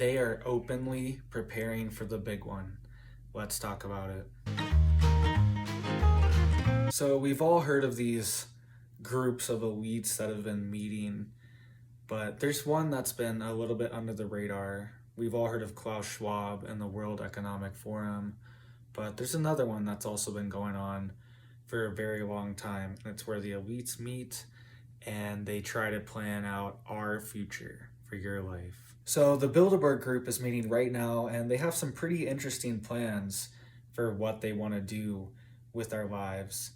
They are openly preparing for the big one. Let's talk about it. So we've all heard of these groups of elites that have been meeting, but there's one that's been a little bit under the radar. We've all heard of Klaus Schwab and the World Economic Forum, but there's another one that's also been going on for a very long time. And it's where the elites meet and they try to plan out our future for your life. So the Bilderberg group is meeting right now, and they have some pretty interesting plans for what they want to do with our lives.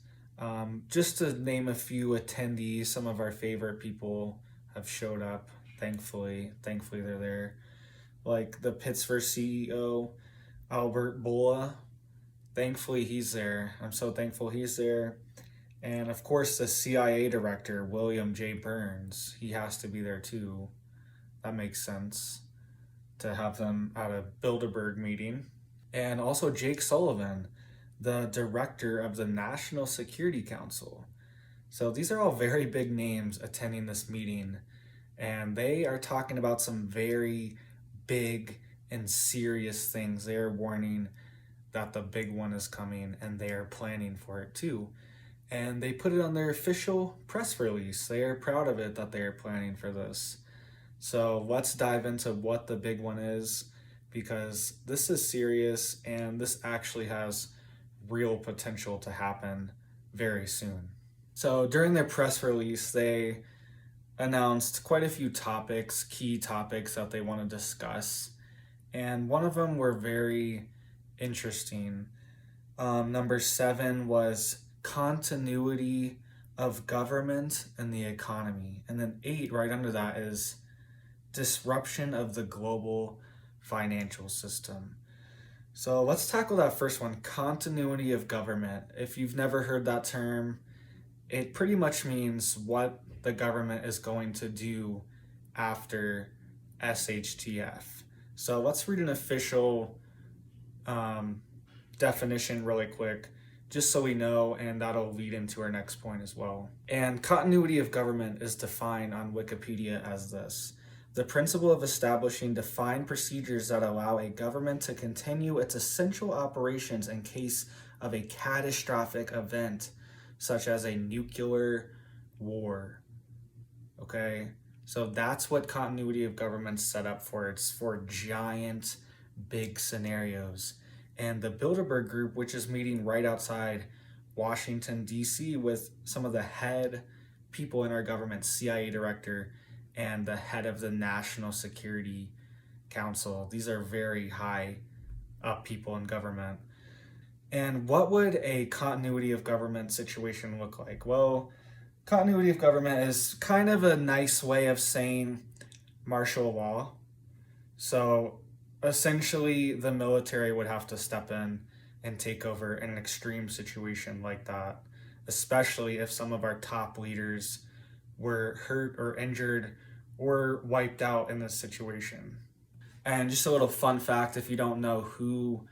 Just to name a few attendees, some of our favorite people have showed up, thankfully they're there. Like the Pittsburgh CEO, Albert Bola, thankfully he's there. I'm so thankful he's there. And of course the CIA director, William J. Burns, he has to be there too. That makes sense to have them at a Bilderberg meeting. And also Jake Sullivan, the director of the National Security Council. So these are all very big names attending this meeting, and they are talking about some very big and serious things. They are warning that the big one is coming, and they are planning for it too. And they put it on their official press release. They are proud of it that they are planning for this. So let's dive into what the big one is, because this is serious and this actually has real potential to happen very soon. So during their press release, they announced quite a few topics, key topics that they want to discuss. And one of them were very interesting. Number 7 was continuity of government and the economy. And then 8 right under that is disruption of the global financial system. So let's tackle that first one, continuity of government. If you've never heard that term, it pretty much means what the government is going to do after SHTF. So let's read an official definition really quick, just so we know, and that'll lead into our next point as well. And continuity of government is defined on Wikipedia as this: the principle of establishing defined procedures that allow a government to continue its essential operations in case of a catastrophic event, such as a nuclear war. Okay, so that's what continuity of government's set up for. It's for giant, big scenarios. And the Bilderberg group, which is meeting right outside Washington, D.C. with some of the head people in our government, CIA director, and the head of the National Security Council. These are very high up people in government. And what would a continuity of government situation look like? Well, continuity of government is kind of a nice way of saying martial law. So essentially, the military would have to step in and take over in an extreme situation like that, especially if some of our top leaders were hurt or injured or wiped out in this situation. And just a little fun fact, if you don't know who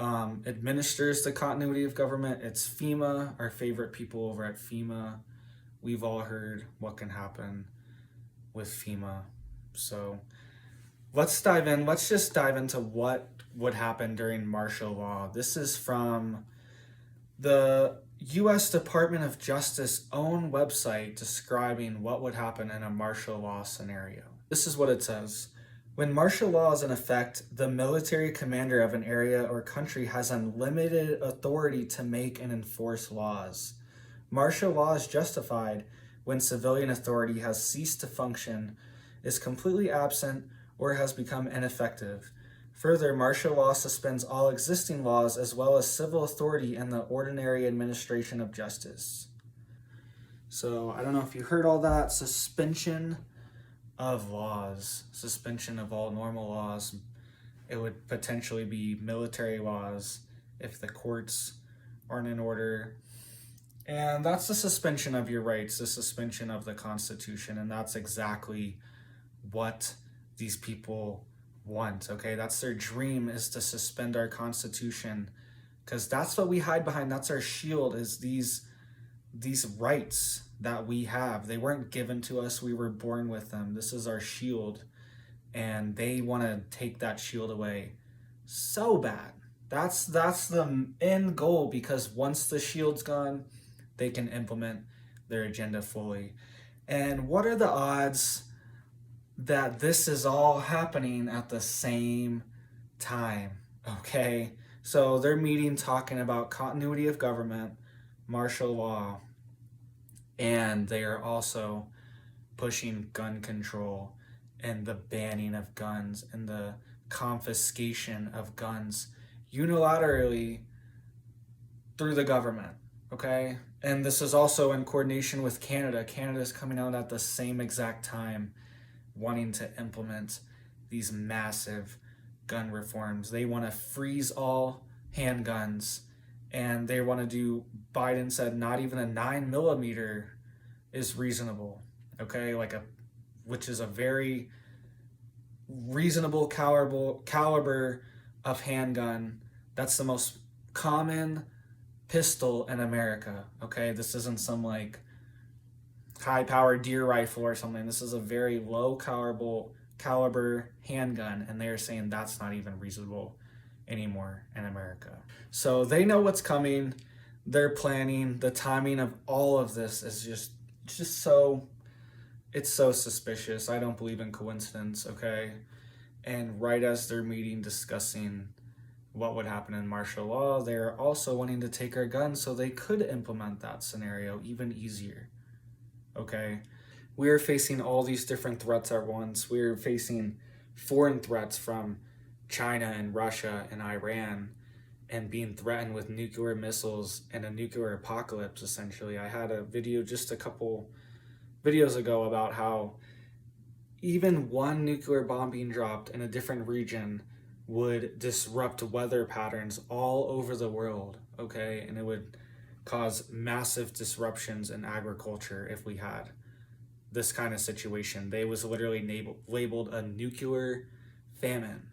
administers the continuity of government, it's FEMA, our favorite people over at FEMA. We've all heard what can happen with FEMA. So let's dive in. Let's just dive into what would happen during martial law. This is from the U.S. Department of Justice own website describing what would happen in a martial law scenario. This is what it says. When martial law is in effect, the military commander of an area or country has unlimited authority to make and enforce laws. Martial law is justified when civilian authority has ceased to function, is completely absent, or has become ineffective. Further, martial law suspends all existing laws as well as civil authority in the ordinary administration of justice. So I don't know if you heard all that. Suspension of laws, suspension of all normal laws. It would potentially be military laws if the courts aren't in order. And that's the suspension of your rights, the suspension of the Constitution. And that's exactly what these people want. Okay, that's their dream, is to suspend our Constitution, because that's what we hide behind. That's our shield, is these rights that we have. They weren't given to us, we were born with them. This is our shield. and they want to take that shield away so bad. That's the end goal, because once the shield's gone, they can implement their agenda fully. And what are the odds that this is all happening at the same time? Okay, so they're meeting talking about continuity of government, martial law, and they are also pushing gun control and the banning of guns and the confiscation of guns unilaterally through the government, okay? And this is also in coordination with Canada. Canada is coming out at the same exact time, wanting to implement these massive gun reforms. They want to freeze all handguns, and they want to do, Biden said not even a 9mm is reasonable, okay? Which is a very reasonable caliber of handgun. That's the most common pistol in America, okay? This isn't some like high-powered deer rifle or something. This is a very low caliber handgun, and they're saying that's not even reasonable anymore in America. So they know what's coming. They're planning. The timing of all of this is just so, it's so suspicious. I don't believe in coincidence, okay? And right as they're meeting discussing what would happen in martial law, they're also wanting to take our guns so they could implement that scenario even easier, okay? We're facing all these different threats at once. We're facing foreign threats from China and Russia and Iran, and being threatened with nuclear missiles and a nuclear apocalypse, essentially. I had a video just a couple videos ago about how even one nuclear bomb being dropped in a different region would disrupt weather patterns all over the world, okay? And it would cause massive disruptions in agriculture if we had this kind of situation. They was literally labeled a nuclear famine,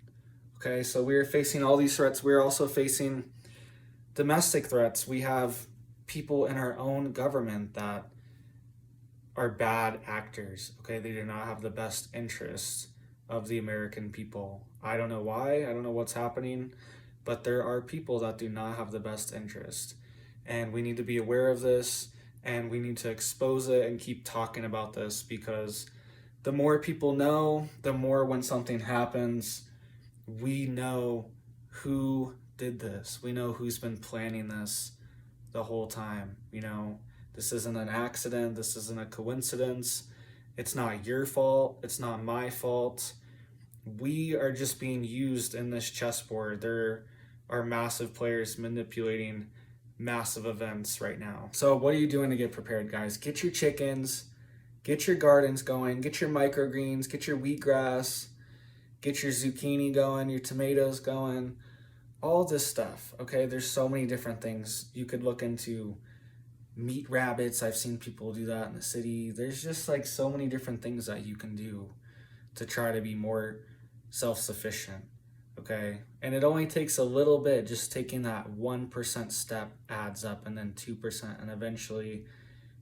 okay? So we're facing all these threats. We're also facing domestic threats. We have people in our own government that are bad actors, okay? They do not have the best interests of the American people. I don't know why, I don't know what's happening, but there are people that do not have the best interest. And we need to be aware of this, and we need to expose it and keep talking about this, because the more people know, the more when something happens, we know who did this. We know who's been planning this the whole time, you know? This isn't an accident. This isn't a coincidence. It's not your fault. It's not my fault. We are just being used in this chessboard. There are massive players manipulating massive events right now. So what are you doing to get prepared, guys? Get your chickens, get your gardens going, get your microgreens, get your wheatgrass, get your zucchini going, your tomatoes going, all this stuff, okay? There's so many different things. You could look into meat rabbits. I've seen people do that in the city. There's just like so many different things that you can do to try to be more self-sufficient, okay? And it only takes a little bit. Just taking that 1% step adds up, and then 2%, and eventually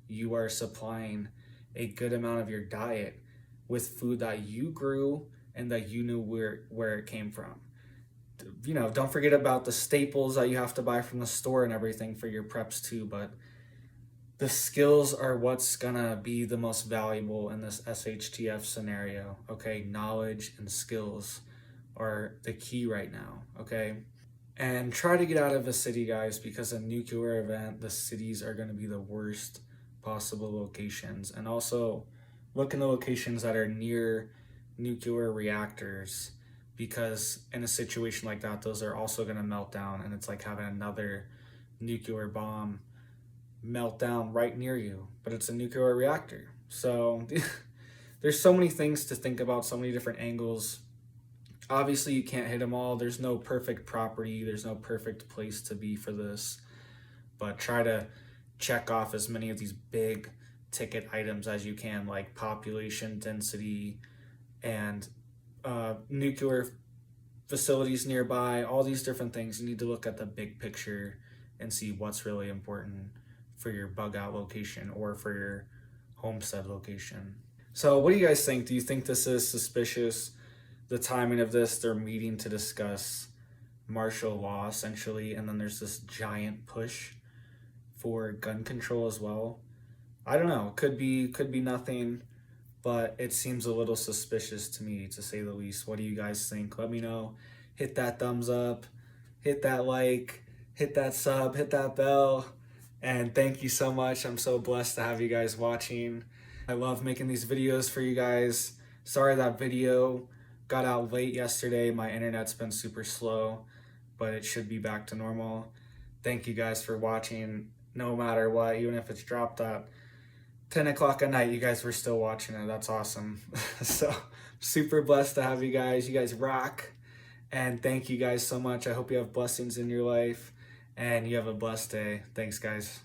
you are supplying a good amount of your diet with food that you grew and that you knew where it came from. You know, don't forget about the staples that you have to buy from the store and everything for your preps too, but the skills are what's gonna be the most valuable in this SHTF scenario, okay? Knowledge and skills are the key right now, okay? And try to get out of the city, guys, because a nuclear event, the cities are gonna be the worst possible locations. And also look in the locations that are near nuclear reactors, because in a situation like that, those are also gonna melt down, and it's like having another nuclear bomb melt down right near you, but it's a nuclear reactor. So there's so many things to think about, so many different angles. Obviously you can't hit them all. There's no perfect property, there's no perfect place to be for this, but try to check off as many of these big ticket items as you can, like population density and nuclear facilities nearby, all these different things. You need to look at the big picture and see what's really important for your bug out location or for your homestead location. So what do you guys think? Do you think this is suspicious? the timing of this, they're meeting to discuss martial law essentially, and then there's this giant push for gun control as well. I don't know, could be nothing, but it seems a little suspicious to me, to say the least. What do you guys think? Let me know. Hit that thumbs up, hit that like, hit that sub, hit that bell, and thank you so much. I'm so blessed to have you guys watching. I love making these videos for you guys. Sorry that video got out late yesterday. My internet's been super slow, but it should be back to normal. Thank you guys for watching. No matter what, even if it's dropped at 10 o'clock at night, you guys were still watching it. That's awesome. So super blessed to have you guys. You guys rock. And thank you guys so much. I hope you have blessings in your life and you have a blessed day. Thanks, guys.